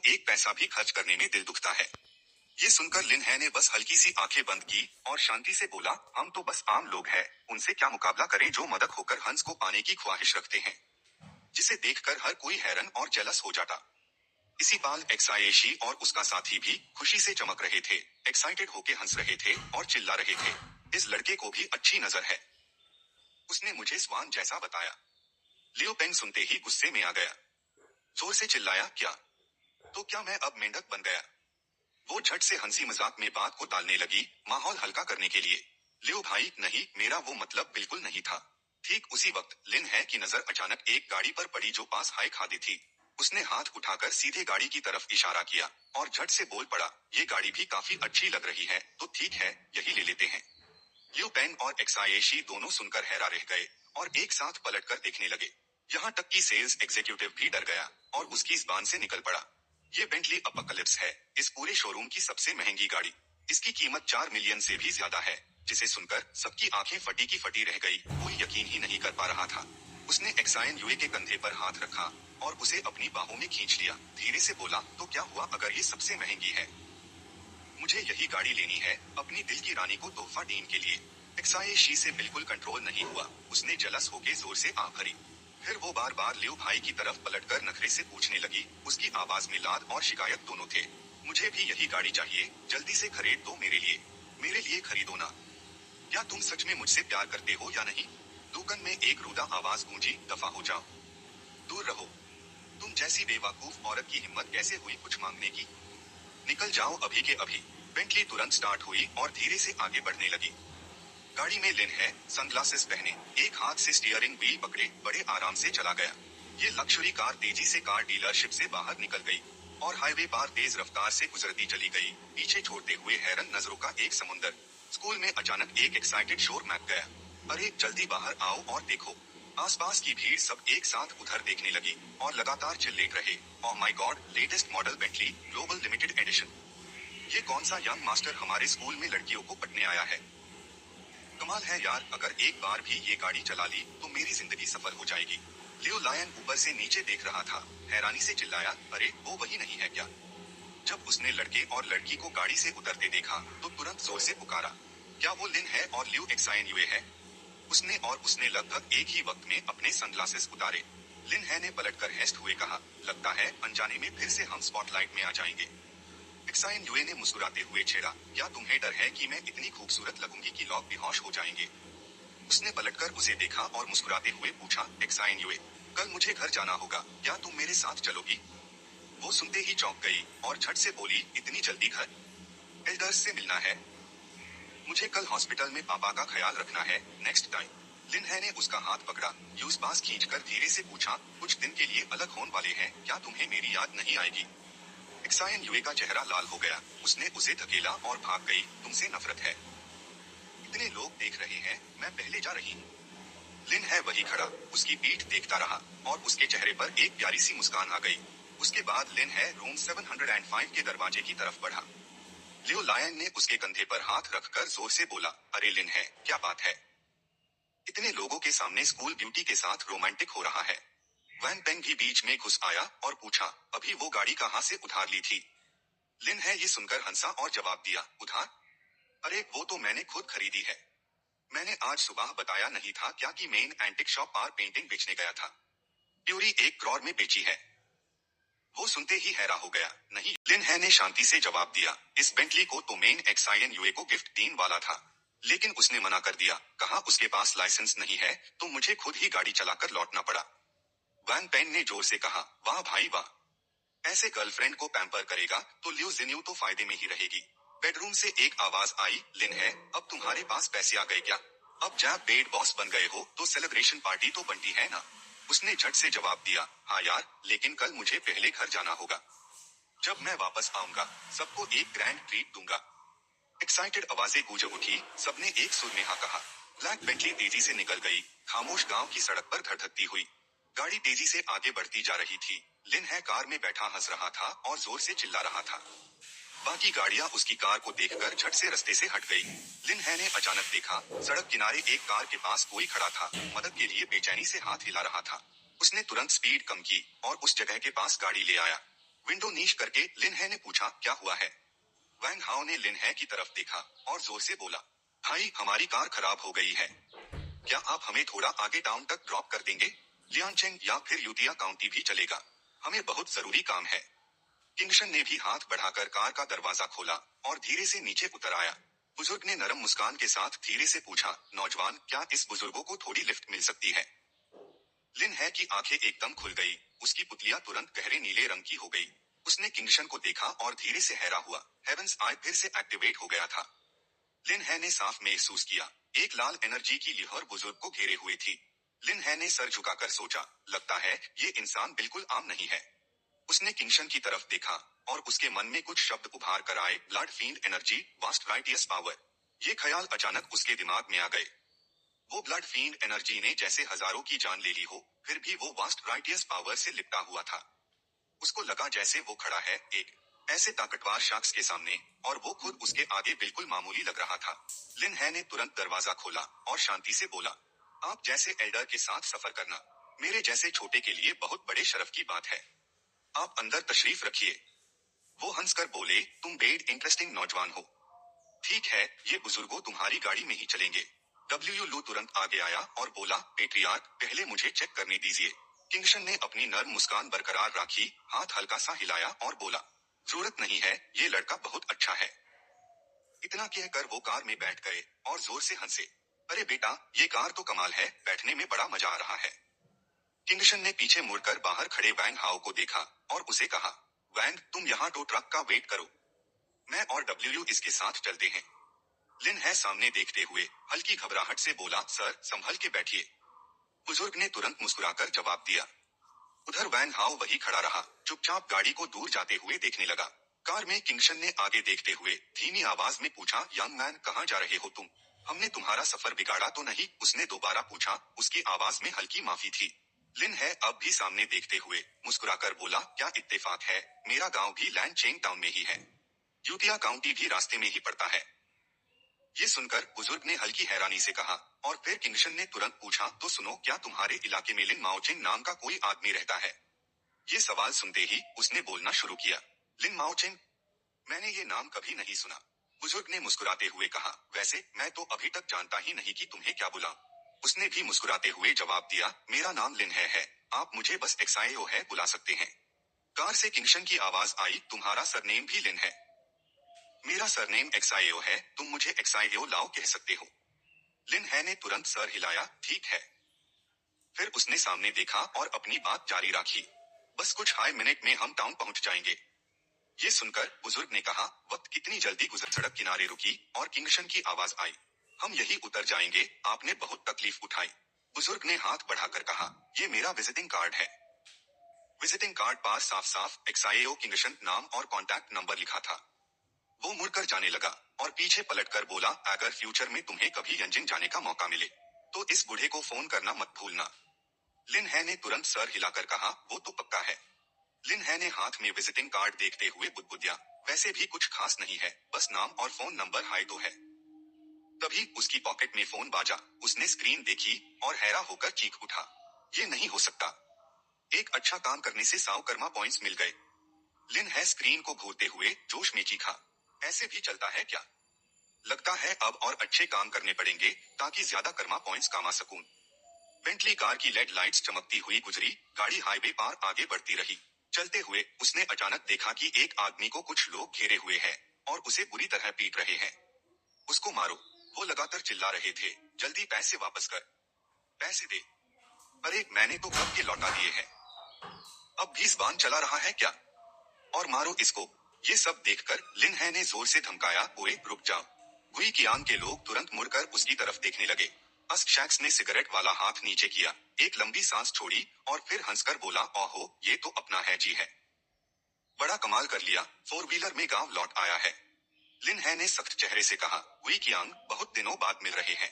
एक पैसा भी खर्च करने में दिल दुखता है। ये सुनकर लिन है ने बस हल्की सी आंखें बंद की और शांति से बोला, हम तो बस आम लोग हैं, उनसे क्या मुकाबला करें जो मदक होकर हंस को पाने की ख्वाहिश रखते हैं, जिसे देखकर हर कोई हैरान और जेलस हो जाता। इसी बाल एक्सायेशी और उसका साथी भी खुशी से चमक रहे थे, एक्साइटेड होके हंस रहे थे और चिल्ला रहे थे, इस लड़के को भी अच्छी नजर है, उसने मुझे स्वान जैसा बताया। लियो पेंग सुनते ही गुस्से में आ गया, जोर से चिल्लाया, क्या? तो क्या मैं अब मेंढक बन गया? वो झट से हंसी मजाक में बात को टालने लगी, माहौल हल्का करने के लिए। लियो भाई, नहीं, मेरा वो मतलब बिल्कुल नहीं था। ठीक उसी वक्त लिन है की नजर अचानक एक गाड़ी पर पड़ी जो पास हाय खादी थी। उसने हाथ उठाकर सीधे गाड़ी की तरफ इशारा किया और झट से बोल पड़ा, ये गाड़ी भी काफी अच्छी लग रही है, तो ठीक है, यही ले लेते हैं। लियो पेंग और एक्सायेशी दोनों सुनकर हैरा रह गए और एक साथ पलटकर देखने लगे। यहाँ तक कि सेल्स एग्जीक्यूटिव भी डर गया और उसकी जुबान से निकल पड़ा, ये बेंटली अपोकलिप्स है, इस पूरे शोरूम की सबसे महंगी गाड़ी। इसकी कीमत 4 मिलियन से भी ज्यादा है। जिसे सुनकर सबकी आंखें फटी की फटी रह गई, कोई यकीन ही नहीं कर पा रहा था। उसने एक्साइन यूए के कंधे पर हाथ रखा और उसे अपनी बाहों में खींच लिया। धीरे से बोला, तो क्या हुआ अगर ये सबसे महंगी है? मुझे यही गाड़ी लेनी है, अपनी दिल की रानी को तोहफा देने के लिए। एक्सायेशी से बिल्कुल कंट्रोल नहीं हुआ, उसने जलस होके जोर से आह भरी। फिर वो बार बार लियो भाई की तरफ पलटकर नखरे से पूछने लगी, उसकी आवाज में लाद और शिकायत दोनों थे। मुझे भी यही गाड़ी चाहिए, जल्दी से खरीद दो मेरे लिए खरीदो ना। क्या तुम सच में मुझसे प्यार करते हो या नहीं? दुकान में एक रुदा आवाज गूंजी, दफा हो जाओ, दूर रहो। तुम जैसी बेवकूफ औरत की हिम्मत कैसे हुई कुछ मांगने की? निकल जाओ अभी के अभी। बेंटली तुरंत स्टार्ट हुई और धीरे से आगे बढ़ने लगी। गाड़ी में लिन है सनग्लासेस पहने, एक हाथ से स्टीयरिंग व्हील पकड़े बड़े आराम से चला गया। ये लक्जरी कार तेजी से कार डीलरशिप से बाहर निकल गई और हाईवे पर तेज रफ्तार से गुजरती चली गई, पीछे छोड़ते हुए हैरन नजरों का एक समुंदर। स्कूल में अचानक एक एक्साइटेड शोर मच गया, अरे जल्दी बाहर आओ और देखो। आसपास की भीड़ सब एक साथ उधर देखने लगी और लगातार चिल्ला रहे, oh my God, latest model Bentley global limited edition. ये कौन सा यंग मास्टर हमारे स्कूल में लड़कियों को पटने आया है? कमाल है यार, अगर एक बार भी ये गाड़ी चला ली तो मेरी जिंदगी सफल हो जाएगी। लियो लायन ऊपर से नीचे देख रहा था, हैरानी से चिल्लाया, अरे वो वही नहीं है क्या? जब उसने लड़के और लड़की को गाड़ी से उतरते देखा तो तुरंत जोर से पुकारा, क्या वो लिन है और लियो एक्साइन यूए है? उसने लगभग एक ही वक्त में अपने सनग्लासेस उतारे। लिन है ने पलटकर हेस्ट हुए कहा, लगता है अनजाने में फिर से हम स्पॉटलाइट में आ जाएंगे। एक्साइन यूए ने मुस्कुराते हुए छेड़ा, क्या तुम्हें डर है कि मैं इतनी खूबसूरत लगूंगी कि लोग बेहोश हो जाएंगे? उसने पलटकर उसे देखा और मुस्कुराते हुए पूछा, एक्साइन यूए, कल मुझे घर जाना होगा, क्या तुम मेरे साथ चलोगी? वो सुनते ही चौंक गई और झट से बोली, इतनी जल्दी घर? एल्डर्स से मिलना है, मुझे कल हॉस्पिटल में पापा का ख्याल रखना है, नेक्स्ट टाइम। लिन है ने उसका हाथ पकड़ा, यूज पास खींचकर धीरे से पूछा, कुछ दिन के लिए अलग होने वाले हैं, क्या तुम्हें मेरी याद नहीं आएगी? एक्साइन यूए का चेहरा लाल हो गया, उसने उसे धकेला और भाग गई, तुमसे नफरत है। इतने लोग देख रहे हैं, मैं पहले जा रही हूँ। लिन है वही खड़ा, उसकी पीठ देखता रहा और उसके चेहरे पर एक प्यारी सी मुस्कान आ गई। उसके बाद लिन है रूम 705 के दरवाजे की तरफ बढ़ा। लियो लायन ने उसके कंधे पर हाथ रखकर जोर से बोला, अरे लिन है, क्या बात है? इतने लोगों के सामने स्कूल ब्यूटी के साथ रोमांटिक हो रहा है। वैन पेंग भी बीच में घुस आया और पूछा, अभी वो गाड़ी कहाँ से उधार ली थी? लिन है ये सुनकर हंसा और जवाब दिया, उधार? अरे वो तो मैंने खुद खरीदी है। मैंने आज सुबह बताया नहीं था क्या कि मेन एंटिक शॉप पर पेंटिंग बेचने गया था, प्यूरी 1 करोड़ में बेची है। वो सुनते ही हैरा हो गया, नहीं। लिन है ने शांति से जवाब दिया, इस बेंटली को तो मेन एक्साइन यूए को गिफ्ट देने वाला था, लेकिन उसने मना कर दिया, कहा उसके पास लाइसेंस नहीं है, तो मुझे खुद ही गाड़ी चलाकर लौटना पड़ा। वैन पेन ने जोर से कहा, वाह भाई वाह, ऐसे गर्लफ्रेंड को पैम्पर करेगा तो लियो जिन्यू तो फायदे में ही रहेगी। बेडरूम से एक आवाज आई, लिन है, अब तुम्हारे पास पैसे आ गए क्या? अब जब बेड बॉस बन गए हो तो सेलिब्रेशन पार्टी तो बनती है ना? उसने झट से जवाब दिया, हाँ यार, लेकिन कल मुझे पहले घर जाना होगा। जब मैं वापस आऊंगा सबको एक ग्रैंड ट्रीट दूंगा। एक्साइटेड आवाजें गूंज उठी, सबने एक सुर में हाँ कहा। ब्लैक बेंटली तेजी से निकल गई, खामोश गांव की सड़क पर धड़धकती हुई। गाड़ी तेजी से आगे बढ़ती जा रही थी। लिन है कार में बैठा हंस रहा था और जोर से चिल्ला रहा था। बाकी गाड़ियां उसकी कार को देखकर झट से रास्ते से हट गई। लिन है ने अचानक देखा, सड़क किनारे एक कार के पास कोई खड़ा था, मदद के लिए बेचैनी से हाथ हिला रहा था। उसने तुरंत स्पीड कम की और उस जगह के पास गाड़ी ले आया। विंडो नीच करके लिन है ने पूछा, क्या हुआ है? वैंग हाओ ने लिन है की तरफ देखा और जोर से बोला, भाई हमारी कार खराब हो गई है। क्या आप हमें थोड़ा आगे टाउन तक ड्रॉप कर देंगे? लियांचेंग या फिर यूतिया काउंटी भी चलेगा, हमें बहुत जरूरी काम है। किंगशन ने भी हाथ बढ़ाकर कार का दरवाजा खोला और धीरे से नीचे उतर आया। बुजुर्ग ने नरम मुस्कान के साथ धीरे से पूछा, नौजवान क्या इस बुजुर्गों को थोड़ी लिफ्ट मिल सकती है? लिन है की आंखें एकदम खुल गई, उसकी पुतलियां तुरंत गहरे नीले रंग की हो गई। उसने किंगशन को देखा और धीरे से हैरा हुआ। हेवंस आई फिर से एक्टिवेट हो गया था। लिन है ने साफ महसूस किया, एक लाल एनर्जी की लिहर बुजुर्ग को घेरे हुए थी। लिन है ने सर झुकाकर सोचा, लगता है ये इंसान बिल्कुल आम नहीं है। उसने किंगशन की तरफ देखा और उसके मन में कुछ शब्द उभार कर आए, blood field energy, vast righteous power. ये ख्याल अचानक उसके दिमाग में आ गए। वो ब्लड फील्ड एनर्जी ने जैसे हजारों की जान ले ली हो, फिर भी वो वास्ट राइटियस पावर से लिपटा हुआ था। उसको लगा जैसे वो खड़ा है एक ऐसे ताकतवर शख्स के सामने, और वो खुद उसके आगे बिल्कुल मामूली लग रहा था। लिन है ने तुरंत दरवाजा खोला और शांति से बोला, आप जैसे एल्डर के साथ सफर करना मेरे जैसे छोटे के लिए बहुत बड़े शर्फ की बात है। आप अंदर तशरीफ रखिए। वो हंसकर बोले, तुम बेड इंटरेस्टिंग नौजवान हो। ठीक है, ये बुजुर्गों तुम्हारी गाड़ी में ही चलेंगे। डब्ल्यू लू तुरंत आगे आया और बोला, पेट्रियार्क पहले मुझे चेक करने दीजिए। किंगशन ने अपनी नर्म मुस्कान बरकरार रखी, हाथ हल्का सा हिलाया और बोला, जरूरत नहीं है, ये लड़का बहुत अच्छा है। इतना कहकर वो कार में बैठ गए और जोर से हंसे। अरे बेटा, ये कार तो कमाल है, बैठने में बड़ा मजा आ रहा है। किंगशन ने पीछे मुड़कर बाहर खड़े वैंग हाओ को देखा और उसे कहा, वैंग तुम यहाँ टो ट्रक का वेट करो, मैं और डब्ल्यू इसके साथ चलते हैं। लिन है सामने देखते हुए हल्की घबराहट से बोला, सर संभल के बैठिए। बुजुर्ग ने तुरंत मुस्कुराकर जवाब दिया। उधर वैंग हाओ वही खड़ा रहा, चुपचाप गाड़ी को दूर जाते हुए देखने लगा। कार में किंगशन ने आगे देखते हुए धीमी आवाज में पूछा, यंग मैन कहाँ जा रहे हो तुम? हमने तुम्हारा सफर बिगाड़ा तो नहीं? उसने दोबारा पूछा, उसकी आवाज में हल्की माफी थी। लिन है अब भी सामने देखते हुए मुस्कुराकर बोला, क्या इत्तेफाक है, मेरा गांव भी लैंड चेंग टाउन में ही है। यूतिया काउंटी भी रास्ते में ही पड़ता है। ये सुनकर बुजुर्ग ने हल्की हैरानी से कहा, और फिर किंगशन ने तुरंत पूछा, तो सुनो, क्या तुम्हारे इलाके में लिन माओचेंग नाम का कोई आदमी रहता है? ये सवाल सुनते ही उसने बोलना शुरू किया, लिन माओचेंग? मैंने ये नाम कभी नहीं सुना। बुजुर्ग ने मुस्कुराते हुए कहा, वैसे मैं तो अभी तक जानता ही नहीं कि तुम्हें क्या बुला। उसने भी मुस्कुराते हुए जवाब दिया, मेरा नाम लिन है, आप मुझे बस एक्साएओ है बुला सकते हैं। कार से किंगशन की आवाज आई, तुम्हारा सरनेम भी लिन है? मेरा सरनेम एक्साएओ है, तुम मुझे एक्साएओ लाओ कह सकते हो। लिन है ने तुरंत सर हिलाया, ठीक है। फिर उसने सामने देखा और अपनी बात जारी रखी, बस कुछ हाई मिनट में हम टाउन पहुंच जाएंगे। ये सुनकर बुजुर्ग ने कहा, वक्त कितनी जल्दी गुजर। सड़क किनारे रुकी और किंगशन की आवाज आई, हम यही उतर जाएंगे, आपने बहुत तकलीफ उठाई। बुजुर्ग ने हाथ बढ़ाकर कहा, ये मेरा विजिटिंग कार्ड है। विजिटिंग कार्ड पर साफ साफ एक्साएओ किंगशन नाम और कॉन्टैक्ट नंबर लिखा था। वो मुड़कर जाने लगा और पीछे पलटकर बोला, अगर फ्यूचर में तुम्हें कभी यंजिंग जाने का मौका मिले तो इस बूढ़े को फोन करना मत भूलना। लिन है ने तुरंत सर हिलाकर कहा, वो तो पक्का है। लिन है ने हाथ में विजिटिंग कार्ड देखते हुए बुदबुदिया, वैसे भी कुछ खास नहीं है, बस नाम और फोन नंबर हाई तो है। तभी उसकी पॉकेट में फोन बाजा, उसने स्क्रीन देखी और हैरा होकर चीख उठा, ये नहीं हो सकता, एक अच्छा काम करने से 100 कर्मा पॉइंट्स मिल गए। लिन है स्क्रीन को घूरते हुए जोश में चीखा, ऐसे भी चलता है क्या? लगता है अब और अच्छे काम करने पड़ेंगे ताकि ज्यादा कर्मा पॉइंट्स कमा सकूं। बेंटली कार की लेड लाइट्स चमकती हुई गुजरी, गाड़ी हाईवे पर आगे बढ़ती रही। चलते हुए उसने अचानक देखा कि एक आदमी को कुछ लोग घेरे हुए हैं और उसे बुरी तरह पीट रहे हैं। उसको मारो, वो लगातार चिल्ला रहे थे, जल्दी पैसे वापस कर, पैसे दे। अरे मैंने तो कब के लौटा दिए हैं, अब भी ज़बान चला रहा है क्या? और मारो इसको। ये सब देखकर लिन है ने जोर से धमकाया, ओए रुक जाओ। गुई कियांग के लोग तुरंत मुड़कर उसकी तरफ देखने लगे। अस्क शैक्स ने सिगरेट वाला हाथ नीचे किया, एक लंबी सांस छोड़ी और फिर हंसकर बोला, ओहो ये तो अपना है जी है, बड़ा कमाल कर लिया, 4 व्हीलर में गांव लौट आया है। लिन है ने सख्त चेहरे से कहा, गुई कियांग बहुत दिनों बाद मिल रहे हैं।